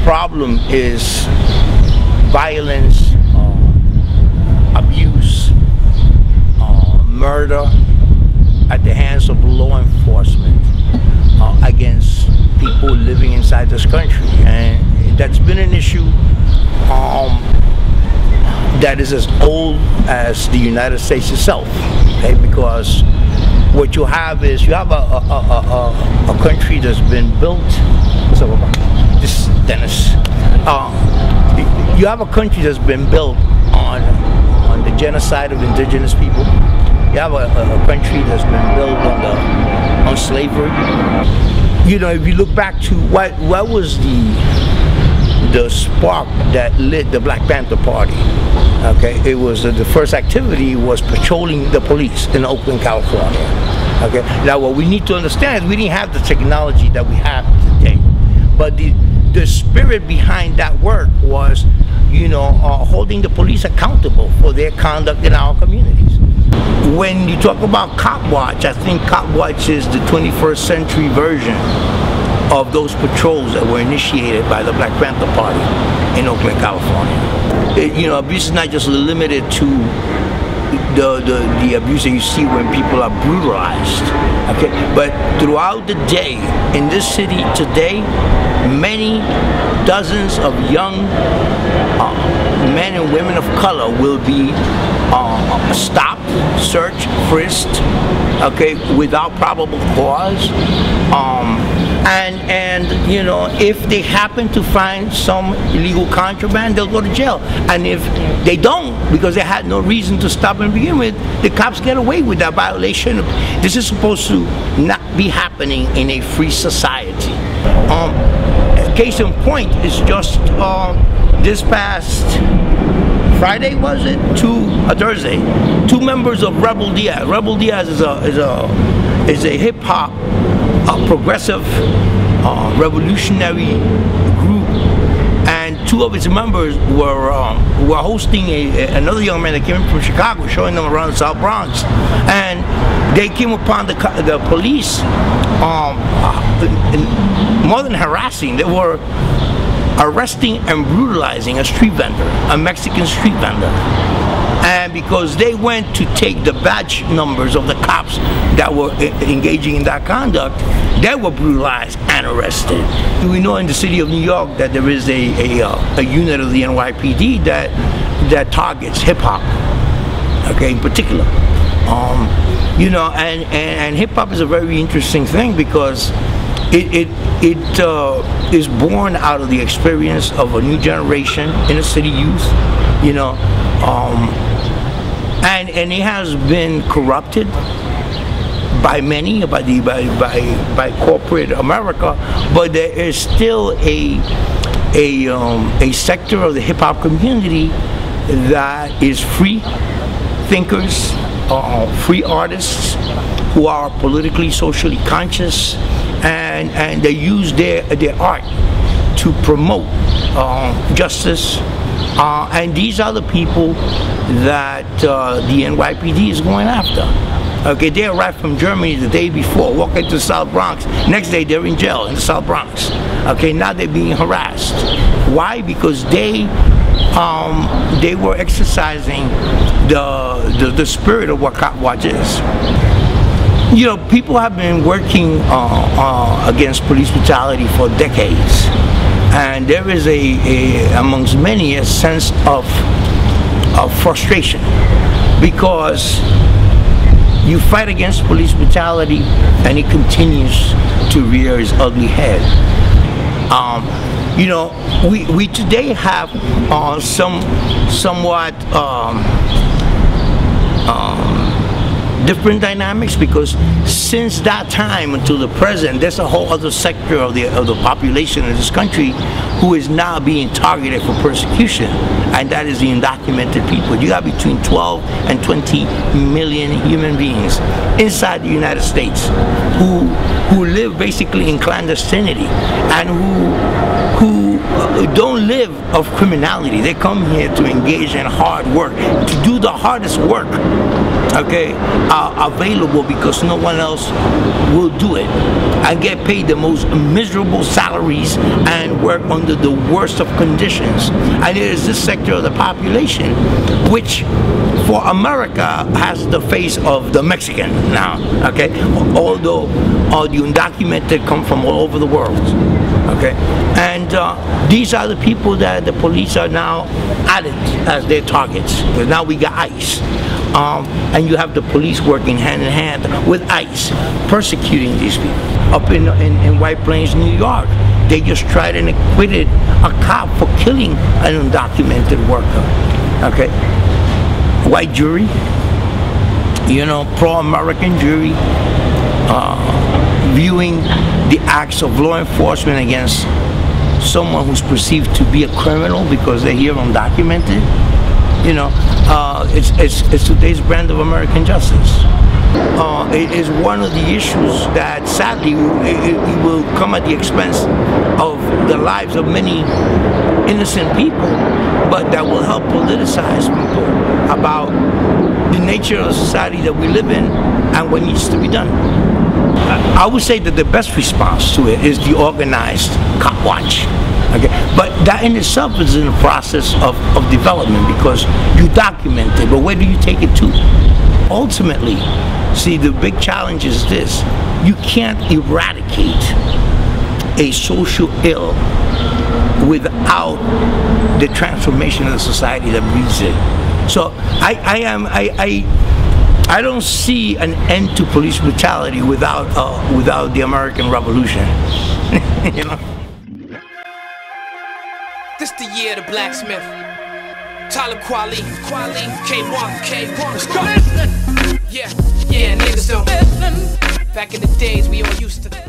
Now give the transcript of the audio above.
problem is violence, abuse, murder at the hands of law enforcement against people living inside this country. And that's been an issue that is as old as the United States itself, okay? Because what you have is, you have a country that's been built, this is Dennis, you have a country that's been built on the genocide of indigenous people. You have a country that's been built on slavery. You know, if you look back to what was the spark that lit the Black Panther Party, okay, it was the first activity was patrolling the police in Oakland, California. Okay, now what we need to understand is we didn't have the technology that we have today, but the spirit behind that work was, you know, holding the police accountable for their conduct in our communities. When you talk about Copwatch, I think Copwatch is the 21st century version of those patrols that were initiated by the Black Panther Party in Oakland, California. You know, abuse is not just limited to the abuse that you see when people are brutalized, okay? But throughout the day, in this city today, many dozens of young men and women of color will be stopped, searched, frisked, okay, without probable cause. And you know, if they happen to find some illegal contraband, they'll go to jail. And if they don't, because they had no reason to stop and begin with, the cops get away with that violation. This is supposed to not be happening in a free society. Case in point is just this past Friday, was it? Thursday. Two members of Rebel Diaz. Rebel Diaz is a hip hop, progressive, revolutionary group, and two of its members were hosting another young man that came in from Chicago, showing them around the South Bronx, and they came upon the police more than harassing. They were arresting and brutalizing a street vendor, a Mexican street vendor. And because they went to take the badge numbers of the cops that were engaging in that conduct, they were brutalized and arrested. We know in the city of New York that there is a unit of the NYPD that targets hip-hop, okay, in particular. You know, and hip-hop is a very interesting thing because it is born out of the experience of a new generation inner city youth, you know, and it has been corrupted by many, by corporate America, but there is still a sector of the hip hop community that is free thinkers, free artists who are politically, socially conscious, and they use their art to promote justice, and these are the people that the NYPD is going after. Okay, they arrived from Germany the day before, walk into the South Bronx. Next day they're in jail in the South Bronx. Okay, now they're being harassed. Why? Because they were exercising the spirit of what Copwatch is. You know, people have been working against police brutality for decades, and there is amongst many a sense of frustration because you fight against police brutality and it continues to rear its ugly head. You know, we today have somewhat different dynamics, because since that time until the present, there's a whole other sector of the population in this country who is now being targeted for persecution, and that is the undocumented people. You got between 12 and 20 million human beings inside the United States who live basically in clandestinity and who don't live of criminality. They come here to engage in hard work, to do the hardest work, okay, are available because no one else will do it, and get paid the most miserable salaries and work under the worst of conditions. And it is this sector of the population which for America has the face of the Mexican now, okay, although the undocumented come from all over the world, okay, and these are the people that the police are now added as their targets, because now we got ICE. And you have the police working hand in hand with ICE, persecuting these people. Up in White Plains, New York, they just tried and acquitted a cop for killing an undocumented worker. Okay, white jury, you know, pro-American jury, viewing the acts of law enforcement against someone who's perceived to be a criminal because they're here undocumented. You know, it's today's brand of American justice. It is one of the issues that sadly it will come at the expense of the lives of many innocent people, but that will help politicize people about the nature of society that we live in and what needs to be done. I would say that the best response to it is the organized Copwatch. Okay, but that in itself is in the process of development, because you document it, but where do you take it to? Ultimately, see, the big challenge is this: you can't eradicate a social ill without the transformation of the society that breeds it. So I don't see an end to police brutality without the American Revolution. You know. This the year of the blacksmith. Tyler Cloee, K1. Let's go. Yeah, niggas don't. Back in the days we all used to.